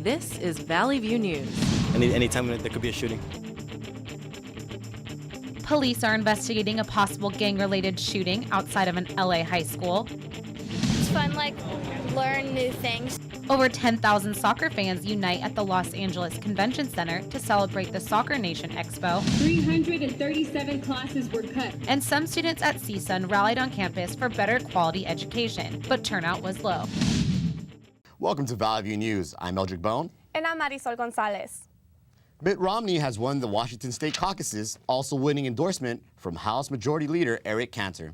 This is Valley View News. Anytime there could be a shooting. Police are investigating a possible gang-related shooting outside of an LA high school. It's fun, learn new things. Over 10,000 soccer fans unite at the Los Angeles Convention Center to celebrate the Soccer Nation Expo. 337 classes were cut. And some students at CSUN rallied on campus for better quality education, but turnout was low. Welcome to Valley View News. I'm Eldrick Bone. And I'm Marisol Gonzalez. Mitt Romney has won the Washington state caucuses, also winning endorsement from House Majority Leader Eric Cantor.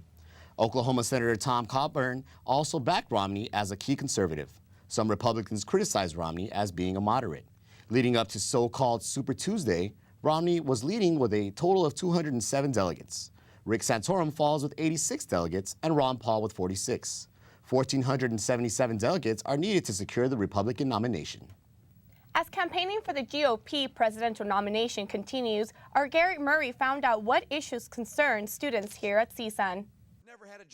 Oklahoma Senator Tom Coburn also backed Romney as a key conservative. Some Republicans criticized Romney as being a moderate. Leading up to so-called Super Tuesday, Romney was leading with a total of 207 delegates. Rick Santorum falls with 86 delegates and Ron Paul with 46. 1,477 delegates are needed to secure the Republican nomination. As campaigning for the GOP presidential nomination continues, our Garrett Murray found out what issues concern students here at CSUN.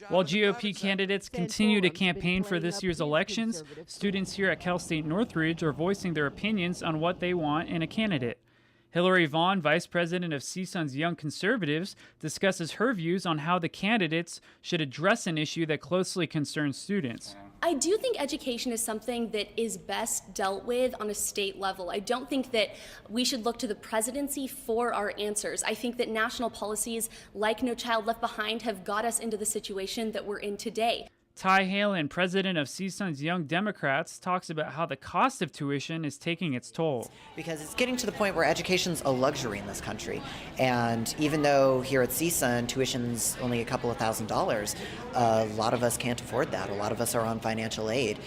While GOP candidates continue to campaign for this year's elections, students here at Cal State Northridge are voicing their opinions on what they want in a candidate. Hillary Vaughn, vice president of CSUN's Young Conservatives, discusses her views on how the candidates should address an issue that closely concerns students. I do think education is something that is best dealt with on a state level. I don't think that we should look to the presidency for our answers. I think that national policies like No Child Left Behind have got us into the situation that we're in today. Ty Halen, president of CSUN's Young Democrats, talks about how the cost of tuition is taking its toll. Because it's getting to the point where education's a luxury in this country. And even though here at CSUN, tuition's only a couple of $1,000s, a lot of us can't afford that. A lot of us are on financial aid.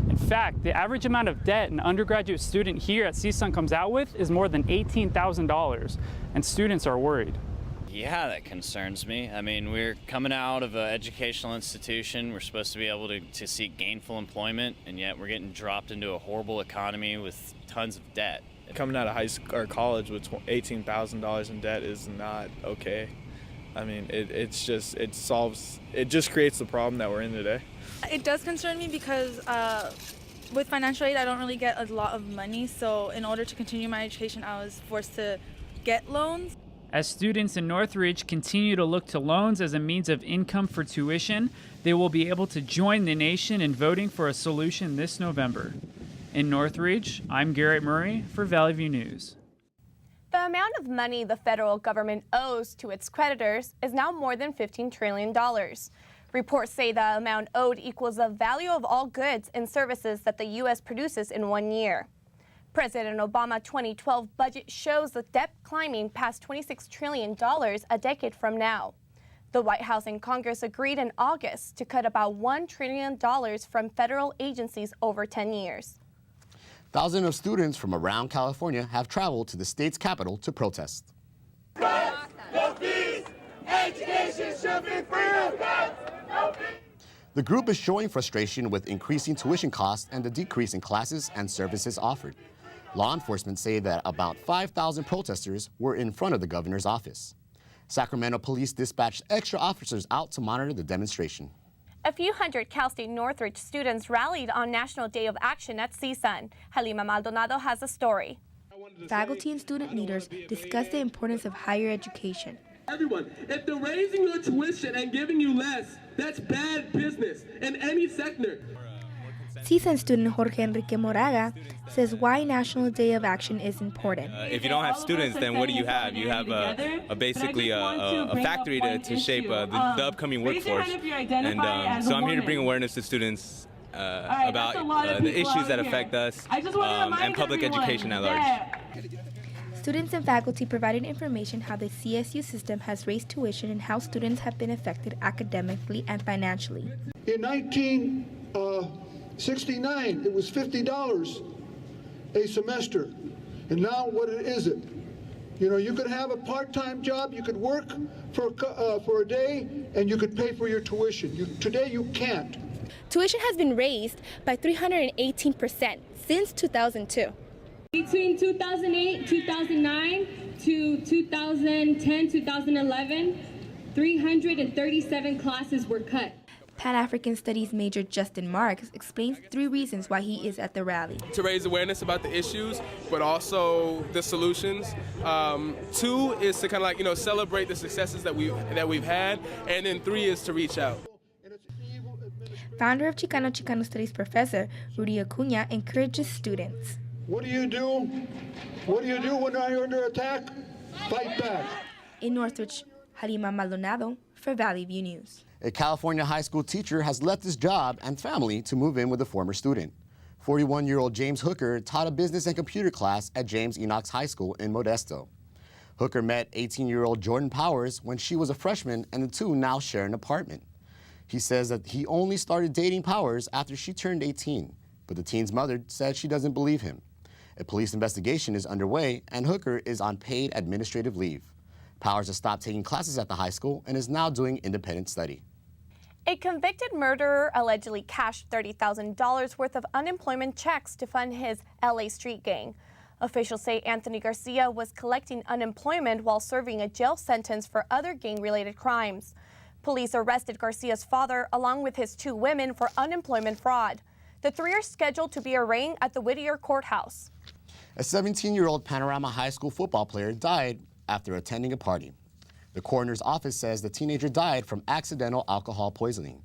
In fact, the average amount of debt an undergraduate student here at CSUN comes out with is more than $18,000, and students are worried. Yeah, that concerns me. I mean, we're coming out of an educational institution. We're supposed to be able to seek gainful employment, and yet we're getting dropped into a horrible economy with tons of debt. Coming out of high school or college with $18,000 in debt is not okay. I mean, it just creates the problem that we're in today. It does concern me because with financial aid, I don't really get a lot of money. So in order to continue my education, I was forced to get loans. As students in Northridge continue to look to loans as a means of income for tuition, they will be able to join the nation in voting for a solution this November. In Northridge, I'm Garrett Murray for Valley View News. The amount of money the federal government owes to its creditors is now more than $15 trillion. Reports say the amount owed equals the value of all goods and services that the U.S. produces in 1 year. President Obama's 2012 budget shows the debt climbing past $26 trillion a decade from now. The White House and Congress agreed in August to cut about $1 trillion from federal agencies over 10 years. Thousands of students from around California have traveled to the state's capital to protest. Education should be free. The group is showing frustration with increasing tuition costs and the decrease in classes and services offered. Law enforcement say that about 5,000 protesters were in front of the governor's office. Sacramento police dispatched extra officers out to monitor the demonstration. A few hundred Cal State Northridge students rallied on National Day of Action at CSUN. Halima Maldonado has a story. Faculty and student leaders discussed the importance of higher education. Everyone, if they're raising your tuition and giving you less, that's bad business in any sector. CSUN student Jorge Enrique Moraga says why National Day of Action is important. If you don't have students, then what do you have? You have basically a factory to shape the upcoming workforce. And so I'm here to bring awareness to students about the issues that affect us and public education at large. Students and faculty provided information how the CSU system has raised tuition and how students have been affected academically and financially. In 1969, it was $50 a semester. And now what is it? You know, you could have a part-time job, you could work for a day, and you could pay for your tuition. Today you can't. Tuition has been raised by 318% since 2002. Between 2008, 2009 to 2010, 2011, 337 classes were cut. Pan-African Studies major Justin Marks explains 3 reasons why he is at the rally. To raise awareness about the issues, but also the solutions. 2 is to kind of celebrate the successes that we've had, and then 3 is to reach out. Founder of Chicano Studies professor Rudy Acuna encourages students. What do you do? What do you do when you're under attack? Fight back. In Northridge, Halima Maldonado for Valley View News. A California high school teacher has left his job and family to move in with a former student. 41-year-old James Hooker taught a business and computer class at James Enochs High School in Modesto. Hooker met 18-year-old Jordan Powers when she was a freshman, and the two now share an apartment. He says that he only started dating Powers after she turned 18, but the teen's mother said she doesn't believe him. A police investigation is underway, and Hooker is on paid administrative leave. Powers has stopped taking classes at the high school and is now doing independent study. A convicted murderer allegedly cashed $30,000 worth of unemployment checks to fund his LA street gang. Officials say Anthony Garcia was collecting unemployment while serving a jail sentence for other gang-related crimes. Police arrested Garcia's father along with his 2 women for unemployment fraud. The 3 are scheduled to be arraigned at the Whittier courthouse. A 17-year-old Panorama High School football player died after attending a party. The coroner's office says the teenager died from accidental alcohol poisoning.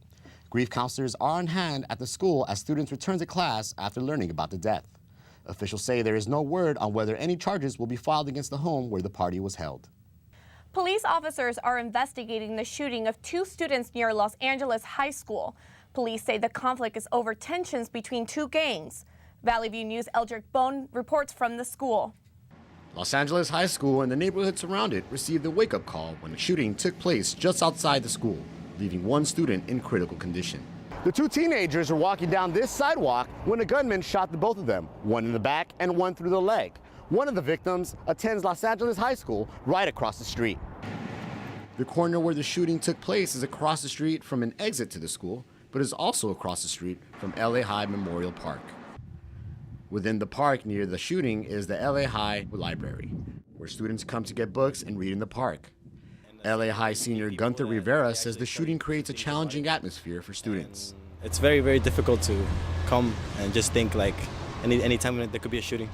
Grief counselors are on hand at the school as students return to class after learning about the death. Officials say there is no word on whether any charges will be filed against the home where the party was held. Police officers are investigating the shooting of 2 students near Los Angeles High School. Police say the conflict is over tensions between 2 gangs. Valley View News' Eldrick Bone reports from the school. Los Angeles High School and the neighborhood around it received a wake-up call when a shooting took place just outside the school, leaving 1 student in critical condition. The 2 teenagers were walking down this sidewalk when a gunman shot the both of them, one in the back and one through the leg. One of the victims attends Los Angeles High School right across the street. The corner where the shooting took place is across the street from an exit to the school, but is also across the street from LA High Memorial Park. Within the park near the shooting is the LA High Library, where students come to get books and read in the park. LA High senior Gunther Rivera says the shooting creates a challenging atmosphere for students. It's very, very difficult to come and just think like any time there could be a shooting.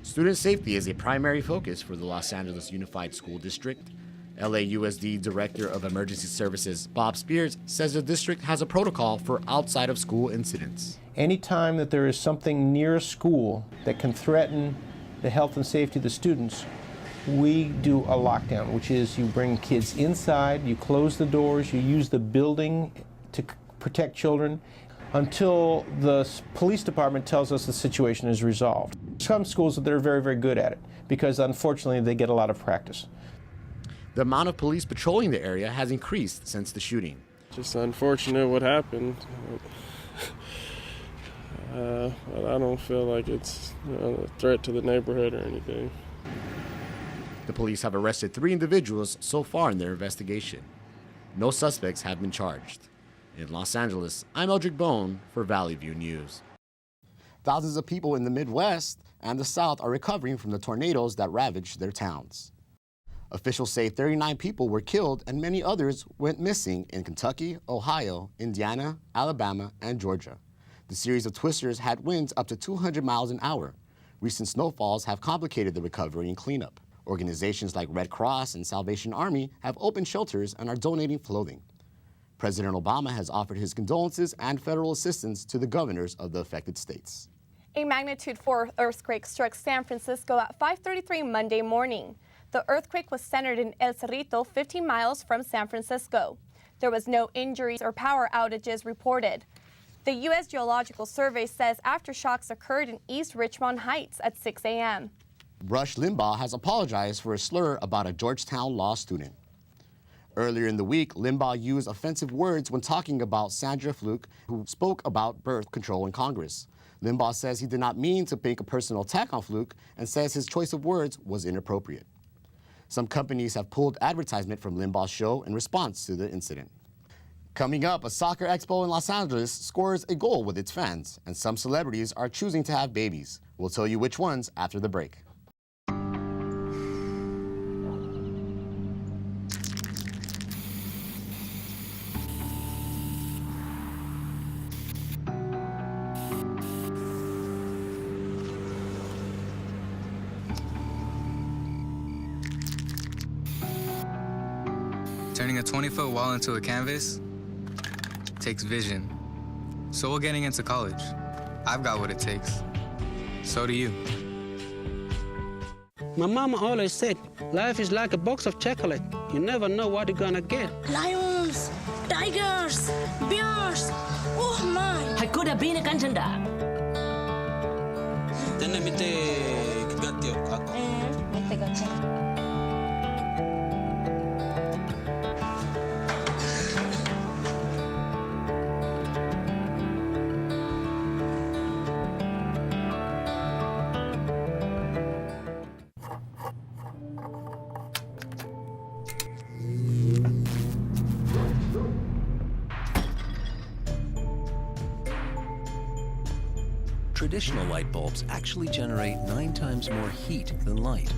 Student safety is a primary focus for the Los Angeles Unified School District. LAUSD Director of Emergency Services Bob Spears says the district has a protocol for outside of school incidents. Anytime that there is something near a school that can threaten the health and safety of the students, we do a lockdown, which is you bring kids inside, you close the doors, you use the building to protect children until the police department tells us the situation is resolved. Some schools, they're very, very good at it because unfortunately they get a lot of practice. The amount of police patrolling the area has increased since the shooting. Just unfortunate what happened. But I don't feel like it's a threat to the neighborhood or anything. The police have arrested 3 individuals so far in their investigation. No suspects have been charged. In Los Angeles, I'm Eldrick Bone for Valley View News. Thousands of people in the Midwest and the South are recovering from the tornadoes that ravaged their towns. Officials say 39 people were killed and many others went missing in Kentucky, Ohio, Indiana, Alabama, and Georgia. The series of twisters had winds up to 200 miles an hour. Recent snowfalls have complicated the recovery and cleanup. Organizations like Red Cross and Salvation Army have opened shelters and are donating clothing. President Obama has offered his condolences and federal assistance to the governors of the affected states. A magnitude 4 earthquake struck San Francisco at 5:33 Monday morning. The earthquake was centered in El Cerrito, 15 miles from San Francisco. There was no injuries or power outages reported. The U.S. Geological Survey says aftershocks occurred in East Richmond Heights at 6 a.m. Rush Limbaugh has apologized for a slur about a Georgetown law student. Earlier in the week, Limbaugh used offensive words when talking about Sandra Fluke, who spoke about birth control in Congress. Limbaugh says he did not mean to make a personal attack on Fluke and says his choice of words was inappropriate. Some companies have pulled advertisement from Limbaugh's show in response to the incident. Coming up, a soccer expo in Los Angeles scores a goal with its fans, and some celebrities are choosing to have babies. We'll tell you which ones after the break. Turning a 20-foot wall into a canvas takes vision. So will getting into college. I've got what it takes. So do you. My mama always said, life is like a box of chocolate. You never know what you're gonna get. Lions, tigers, bears. Oh my! Hakuna bina kanjanda. Tena mite kigatio ako. Mite gacha. Traditional light bulbs actually generate 9 times more heat than light.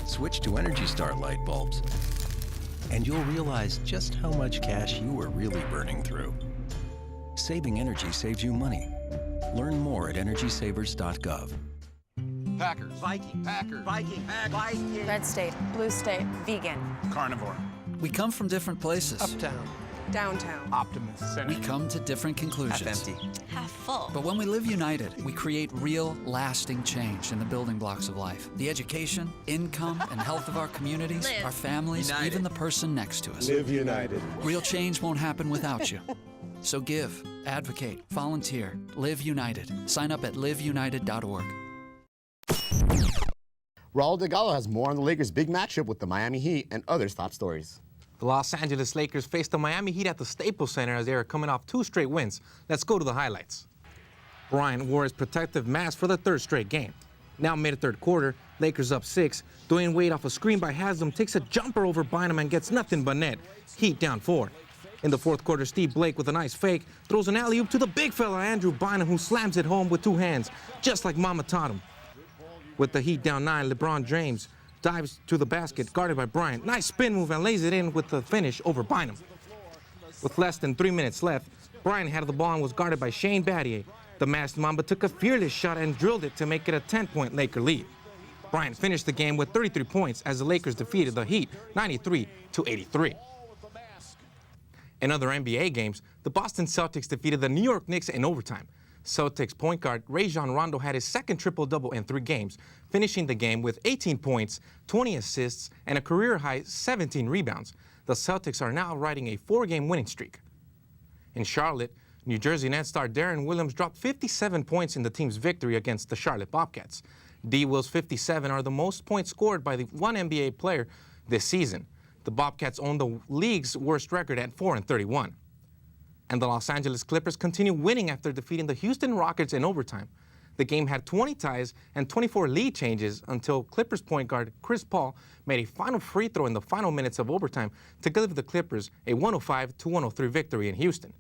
Switch to Energy Star light bulbs, and you'll realize just how much cash you are really burning through. Saving energy saves you money. Learn more at energysavers.gov. Packers. Viking. Packers. Viking. Viking. Red state. Blue state. Vegan. Carnivore. We come from different places. Uptown. Downtown. Optimist. We come to different conclusions. Half empty. Half full. But when we live united, we create real, lasting change in the building blocks of life. The education, income, and health of our communities, Live. our families, United. even the person next to us. Live united. Real change won't happen without you. So give, advocate, volunteer, live united. Sign up at liveunited.org. Raul DeGallo has more on the Lakers' big matchup with the Miami Heat and other top stories. The Los Angeles Lakers faced the Miami Heat at the Staples Center as they are coming off 2 straight wins. Let's go to the highlights. Bryant wore his protective mask for the 3rd straight game. Now mid-3rd quarter, Lakers up 6. Dwayne Wade off a screen by Haslam takes a jumper over Bynum and gets nothing but net. Heat down 4. In the 4th quarter, Steve Blake with a nice fake throws an alley-oop to the big fella Andrew Bynum, who slams it home with 2 hands, just like Mama taught him. With the Heat down 9, LeBron James dives to the basket, guarded by Bryant. Nice spin move and lays it in with the finish over Bynum. With less than 3 minutes left, Bryant had the ball and was guarded by Shane Battier. The masked Mamba took a fearless shot and drilled it to make it a 10-point Laker lead. Bryant finished the game with 33 points as the Lakers defeated the Heat 93-83. In other NBA games, the Boston Celtics defeated the New York Knicks in overtime. Celtics point guard Rajon Rondo had his 2nd triple-double in 3 games, finishing the game with 18 points, 20 assists, and a career-high 17 rebounds. The Celtics are now riding a 4-game winning streak. In Charlotte, New Jersey Nets star Darren Williams dropped 57 points in the team's victory against the Charlotte Bobcats. D. Will's 57 are the most points scored by one NBA player this season. The Bobcats own the league's worst record at 4-31. And the Los Angeles Clippers continue winning after defeating the Houston Rockets in overtime. The game had 20 ties and 24 lead changes until Clippers point guard Chris Paul made a final free throw in the final minutes of overtime to give the Clippers a 105-103 victory in Houston.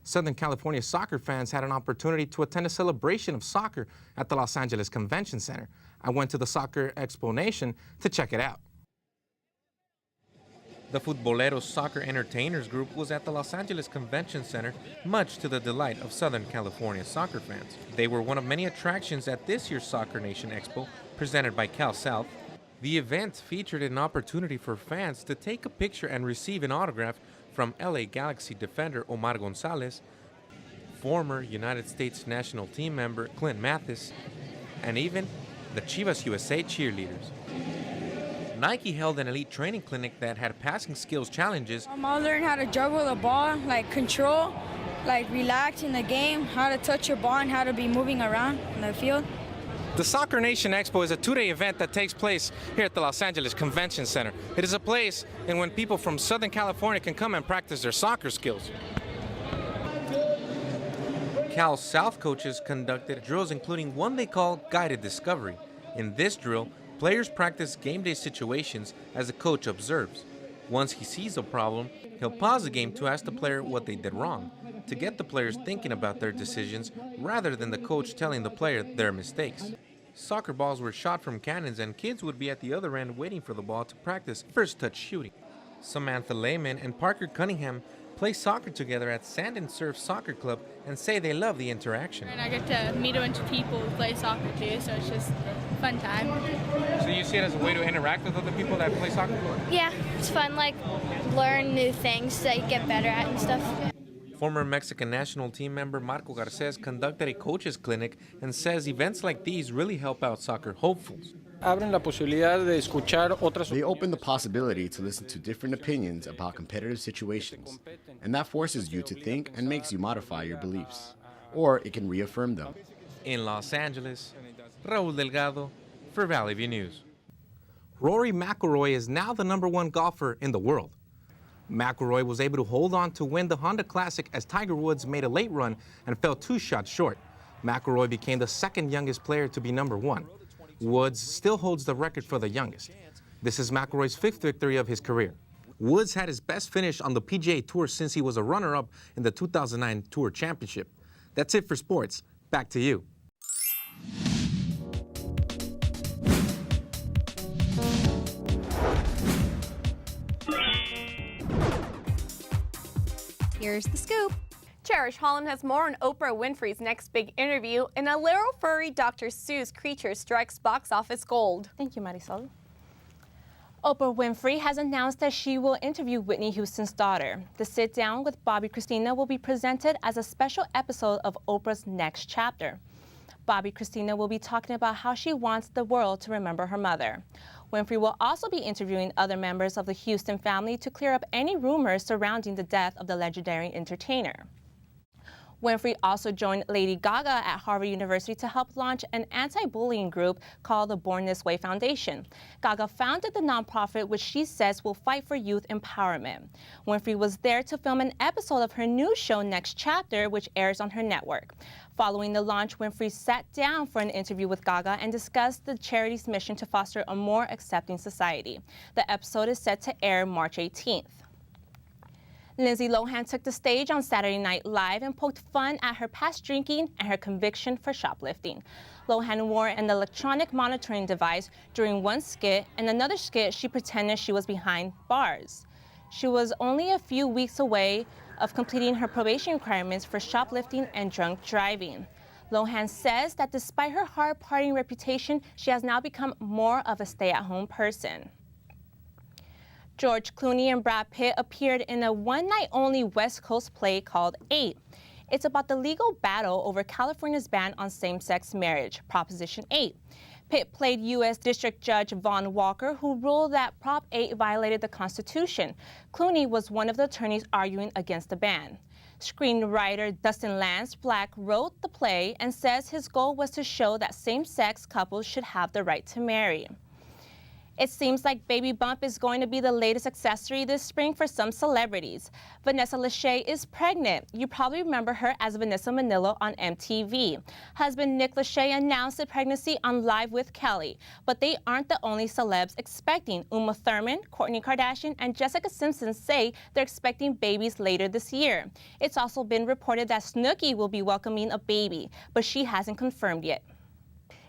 Southern California soccer fans had an opportunity to attend a celebration of soccer at the Los Angeles Convention Center. I went to the Soccer Expo Nation to check it out. The Futboleros Soccer Entertainers Group was at the Los Angeles Convention Center, much to the delight of Southern California soccer fans. They were one of many attractions at this year's Soccer Nation Expo, presented by Cal South. The event featured an opportunity for fans to take a picture and receive an autograph from LA Galaxy defender Omar Gonzalez, former United States national team member Clint Mathis, and even the Chivas USA cheerleaders. Nike held an elite training clinic that had passing skills challenges. I'll learn how to juggle the ball, like control, like relax in the game, how to touch your ball and how to be moving around in the field. The Soccer Nation Expo is a 2-day event that takes place here at the Los Angeles Convention Center. It is a place in when people from Southern California can come and practice their soccer skills. Cal South coaches conducted drills including one they call Guided Discovery. In this drill, players practice game day situations as the coach observes. Once he sees a problem, he'll pause the game to ask the player what they did wrong, to get the players thinking about their decisions rather than the coach telling the player their mistakes. Soccer balls were shot from cannons and kids would be at the other end waiting for the ball to practice first touch shooting. Samantha Lehman and Parker Cunningham play soccer together at Sand and Surf Soccer Club, and say they love the interaction. And I get to meet a bunch of people who play soccer too, so it's just a fun time. So you see it as a way to interact with other people that play soccer? Yeah, it's fun, like learn new things to get better at and stuff. Former Mexican national team member Marco Garces conducted a coaches clinic and says events like these really help out soccer hopefuls. They open the possibility to listen to different opinions about competitive situations, and that forces you to think and makes you modify your beliefs, or it can reaffirm them. In Los Angeles, Raul Delgado for Valley View News. Rory McIlroy is now the #1 golfer in the world. McIlroy was able to hold on to win the Honda Classic as Tiger Woods made a late run and fell 2 shots short. McIlroy became the second youngest player to be #1. Woods still holds the record for the youngest. This is McIlroy's 5th victory of his career. Woods had his best finish on the PGA Tour since he was a runner-up in the 2009 Tour Championship. That's it for sports. Back to you. Here's the scoop. Cherish Holland has more on Oprah Winfrey's next big interview, and a little furry Dr. Seuss creature strikes box office gold. Thank you, Marisol. Oprah Winfrey has announced that she will interview Whitney Houston's daughter. The sit-down with Bobby Christina will be presented as a special episode of Oprah's next chapter. Bobby Christina will be talking about how she wants the world to remember her mother. Winfrey will also be interviewing other members of the Houston family to clear up any rumors surrounding the death of the legendary entertainer. Winfrey also joined Lady Gaga at Harvard University to help launch an anti-bullying group called the Born This Way Foundation. Gaga founded the nonprofit, which she says will fight for youth empowerment. Winfrey was there to film an episode of her new show, Next Chapter, which airs on her network. Following the launch, Winfrey sat down for an interview with Gaga and discussed the charity's mission to foster a more accepting society. The episode is set to air March 18th. Lindsay Lohan took the stage on Saturday Night Live and poked fun at her past drinking and her conviction for shoplifting. Lohan wore an electronic monitoring device during one skit, and another skit she pretended she was behind bars. She was only a few weeks away of completing her probation requirements for shoplifting and drunk driving. Lohan says that despite her hard partying reputation, she has now become more of a stay-at-home person. George Clooney and Brad Pitt appeared in a one-night-only West Coast play called 8. It's about the legal battle over California's ban on same-sex marriage, Proposition 8. Pitt played U.S. District Judge Vaughn Walker, who ruled that Prop 8 violated the Constitution. Clooney was one of the attorneys arguing against the ban. Screenwriter Dustin Lance Black wrote the play and says his goal was to show that same-sex couples should have the right to marry. It seems like Baby Bump is going to be the latest accessory this spring for some celebrities. Vanessa Lachey is pregnant. You probably remember her as Vanessa Manillo on MTV. Husband Nick Lachey announced the pregnancy on Live with Kelly, but they aren't the only celebs expecting. Uma Thurman, Kourtney Kardashian, and Jessica Simpson say they're expecting babies later this year. It's also been reported that Snooki will be welcoming a baby, but she hasn't confirmed yet.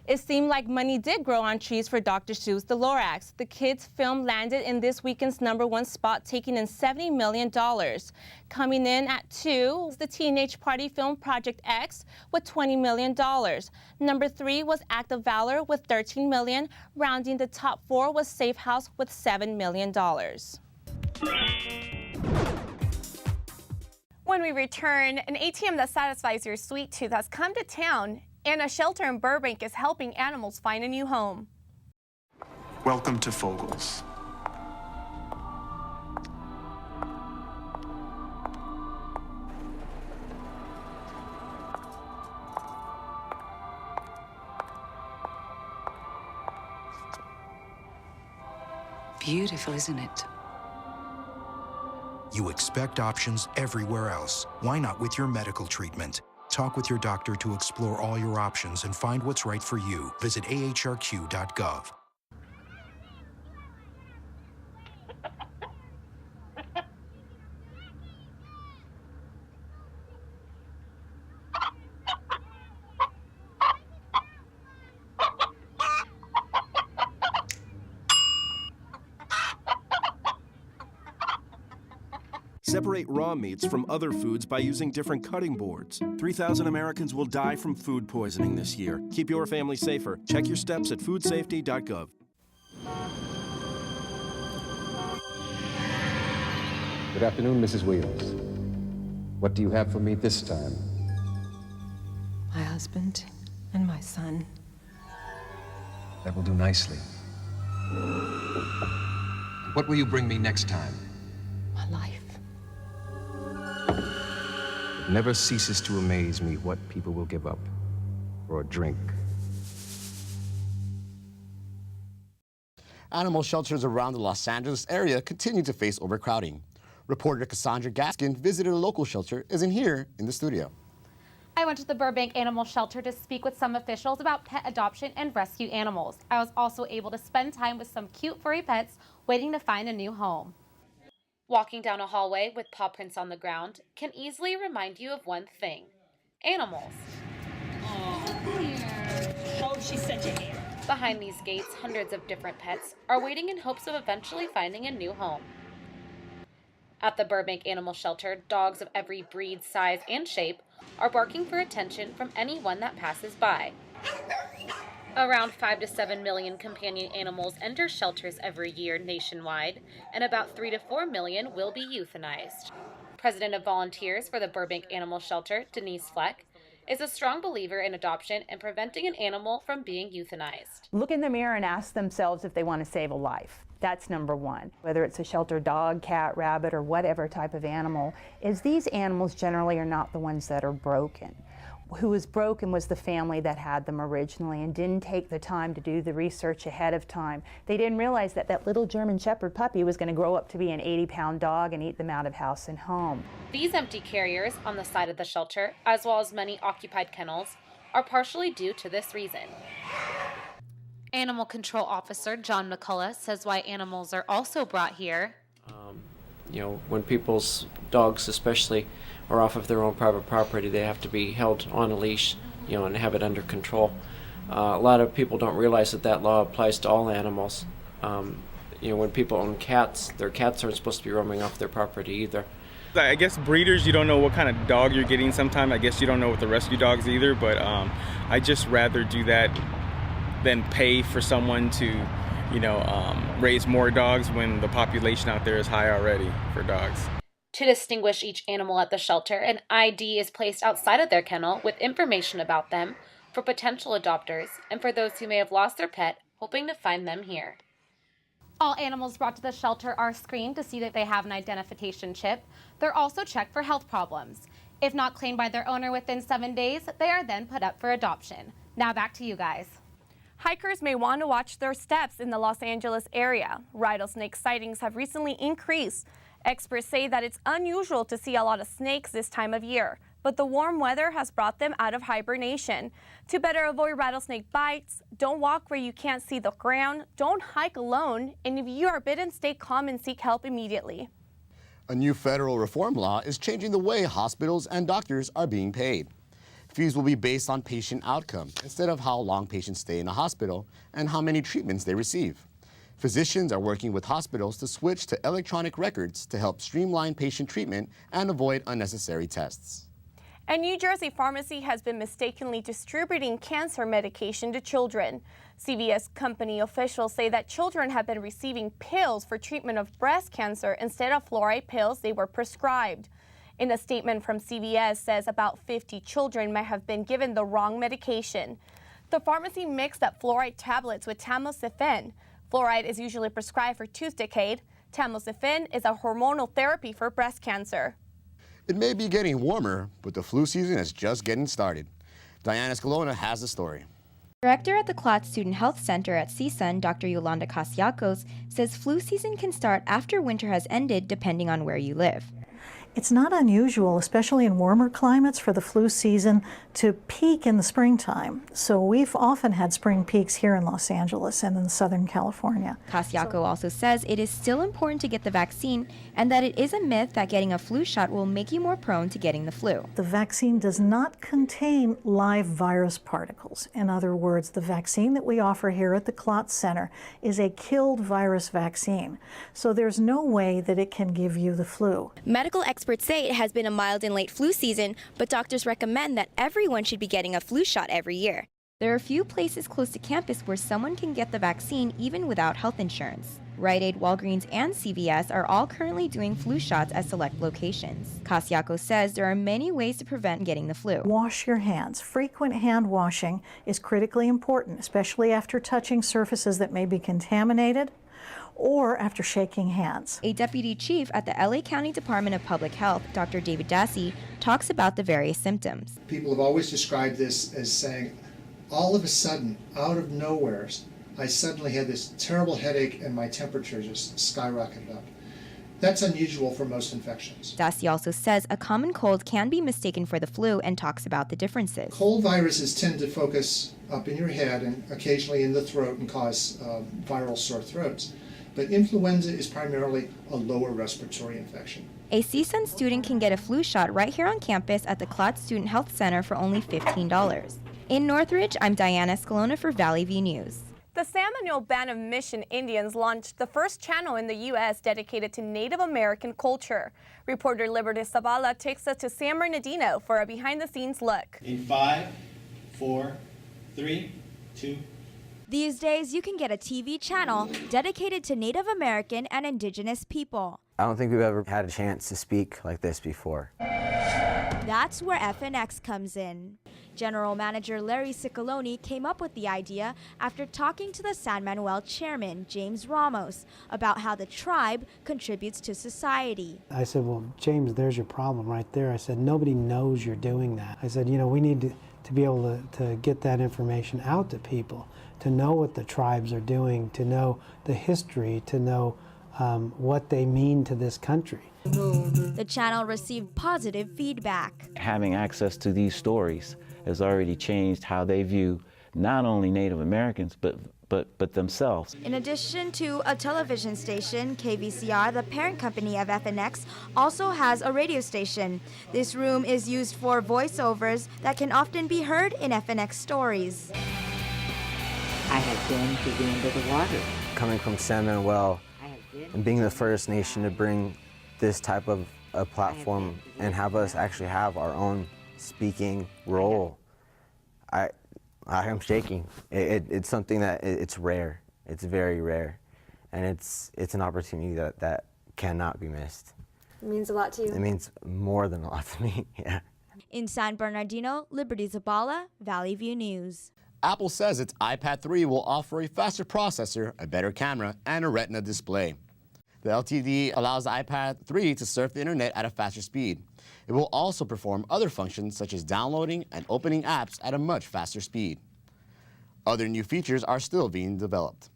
It seemed like money did grow on trees for Dr. Seuss the Lorax. The kids' film landed in this weekend's #1 spot, taking in $70 million. Coming in at 2 is the Teenage Party film Project X with $20 million. Number 3 was Act of Valor with $13 million. Rounding the top 4 was Safe House with $7 million. When we return, an ATM that satisfies your sweet tooth has come to town, and a shelter in Burbank is helping animals find a new home. Welcome to Fogel's. Beautiful, isn't it? You expect options everywhere else. Why not with your medical treatment? Talk with your doctor to explore all your options and find what's right for you. Visit ahrq.gov. Separate raw meats from other foods by using different cutting boards. 3,000 Americans will die from food poisoning this year. Keep your family safer. Check your steps at foodsafety.gov. Good afternoon, Mrs. Williams. What do you have for me this time? My husband and my son. That will do nicely. What will you bring me next time? My life. It never ceases to amaze me what people will give up for a drink. Animal shelters around the Los Angeles area continue to face overcrowding. Reporter Cassandra Gaskin visited a local shelter, isn't here in the studio. I went to the Burbank Animal Shelter to speak with some officials about pet adoption and rescue animals. I was also able to spend time with some cute furry pets waiting to find a new home. Walking down a hallway with paw prints on the ground can easily remind you of one thing: animals. Oh, she's such a hair. Behind these gates, hundreds of different pets are waiting in hopes of eventually finding a new home. At the Burbank Animal Shelter, dogs of every breed, size, and shape are barking for attention from anyone that passes by. Around 5 to 7 million companion animals enter shelters every year nationwide, and about 3 to 4 million will be euthanized. President of Volunteers for the Burbank Animal Shelter, Denise Fleck, is a strong believer in adoption and preventing an animal from being euthanized. Look in the mirror and ask themselves if they want to save a life. That's number one. Whether it's a shelter dog, cat, rabbit, or whatever type of animal, is these animals generally are not the ones that are broken. Who was broken was the family that had them originally and didn't take the time to do the research ahead of time. They didn't realize that that little German Shepherd puppy was going to grow up to be an 80-pound dog and eat them out of house and home. These empty carriers on the side of the shelter, as well as many occupied kennels, are partially due to this reason. Animal Control Officer John McCullough says why animals are also brought here. You know, when people's dogs especially are off of their own private property, they have to be held on a leash, you know, and have it under control. A lot of people don't realize that that law applies to all animals. You know, when people own cats, their cats aren't supposed to be roaming off their property either. I guess breeders, you don't know what kind of dog you're getting sometimes. I guess you don't know with the rescue dogs either, but I just rather do that than pay for someone to, you know, raise more dogs when the population out there is high already for dogs. To distinguish each animal at the shelter, an ID is placed outside of their kennel with information about them for potential adopters and for those who may have lost their pet, hoping to find them here. All animals brought to the shelter are screened to see that they have an identification chip. They're also checked for health problems. If not claimed by their owner within 7 days, they are then put up for adoption. Now back to you guys. Hikers may want to watch their steps in the Los Angeles area. Rattlesnake sightings have recently increased. Experts say that it's unusual to see a lot of snakes this time of year, but the warm weather has brought them out of hibernation. To better avoid rattlesnake bites, don't walk where you can't see the ground, don't hike alone, and if you are bitten, stay calm and seek help immediately. A new federal reform law is changing the way hospitals and doctors are being paid. Fees will be based on patient outcome instead of how long patients stay in a hospital and how many treatments they receive. Physicians are working with hospitals to switch to electronic records to help streamline patient treatment and avoid unnecessary tests. A New Jersey pharmacy has been mistakenly distributing cancer medication to children. CVS company officials say that children have been receiving pills for treatment of breast cancer instead of fluoride pills they were prescribed. In a statement from CVS says about 50 children may have been given the wrong medication. The pharmacy mixed up fluoride tablets with tamoxifen. Fluoride is usually prescribed for tooth decay. Tamoxifen is a hormonal therapy for breast cancer. It may be getting warmer, but the flu season is just getting started. Diana Escalona has the story. Director at the Klotz Student Health Center at CSUN, Dr. Yolanda Casiacos, says flu season can start after winter has ended depending on where you live. It's not unusual, especially in warmer climates, for the flu season to peak in the springtime. So we've often had spring peaks here in Los Angeles and in Southern California. Casiaco also says it is still important to get the vaccine and that it is a myth that getting a flu shot will make you more prone to getting the flu. The vaccine does not contain live virus particles. In other words, the vaccine that we offer here at the Klotz Center is a killed virus vaccine. So there's no way that it can give you the flu. Medical experts say it has been a mild and late flu season, but doctors recommend that everyone should be getting a flu shot every year. There are few places close to campus where someone can get the vaccine even without health insurance. Rite Aid, Walgreens, and CVS are all currently doing flu shots at select locations. Casiaco says there are many ways to prevent getting the flu. Wash your hands. Frequent hand washing is critically important, especially after touching surfaces that may be contaminated or after shaking hands. A deputy chief at the LA County Department of Public Health, Dr. David Dassey, talks about the various symptoms. People have always described this as saying, all of a sudden, out of nowhere, I suddenly had this terrible headache and my temperature just skyrocketed up. That's unusual for most infections. Dassey also says a common cold can be mistaken for the flu and talks about the differences. Cold viruses tend to focus up in your head and occasionally in the throat and cause viral sore throats. But influenza is primarily a lower respiratory infection. A CSUN student can get a flu shot right here on campus at the Klotz Student Health Center for only $15. In Northridge, I'm Diana Escalona for Valley View News. The San Manuel Band of Mission Indians launched the first channel in the U.S. dedicated to Native American culture. Reporter Liberty Zavala takes us to San Bernardino for a behind-the-scenes look. In 5, 4, 3, 2. These days, you can get a TV channel dedicated to Native American and Indigenous people. I don't think we've ever had a chance to speak like this before. That's where FNX comes in. General Manager Larry Ciccolone came up with the idea after talking to the San Manuel chairman, James Ramos, about how the tribe contributes to society. I said, well, James, there's your problem right there. I said, nobody knows you're doing that. I said, you know, we need to be able to get that information out to people, to know what the tribes are doing, to know the history, to know what they mean to this country. The channel received positive feedback. Having access to these stories has already changed how they view not only Native Americans, but themselves. In addition to a television station, KVCR, the parent company of FNX, also has a radio station. This room is used for voiceovers that can often be heard in FNX stories. I have been to the end of the water. Coming from San Manuel and being the first nation to bring this type of a platform and have us actually have our own speaking role, I am shaking. It's something that it's rare. It's very rare, and it's an opportunity that cannot be missed. It means a lot to you. It means more than a lot to me. Yeah. In San Bernardino, Liberty Zabala, Valley View News. Apple says its iPad 3 will offer a faster processor, a better camera, and a Retina display. The LTD allows the iPad 3 to surf the internet at a faster speed. It will also perform other functions such as downloading and opening apps at a much faster speed. Other new features are still being developed.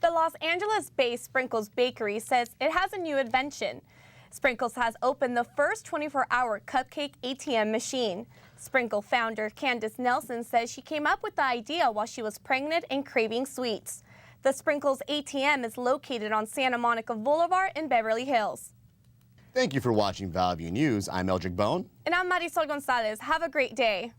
The Los Angeles-based Sprinkles Bakery says it has a new invention. Sprinkles has opened the first 24-hour cupcake ATM machine. Sprinkle founder Candace Nelson says she came up with the idea while she was pregnant and craving sweets. The Sprinkles ATM is located on Santa Monica Boulevard in Beverly Hills. Thank you for watching Valley View News. I'm Eldrick Bone. And I'm Marisol Gonzalez. Have a great day.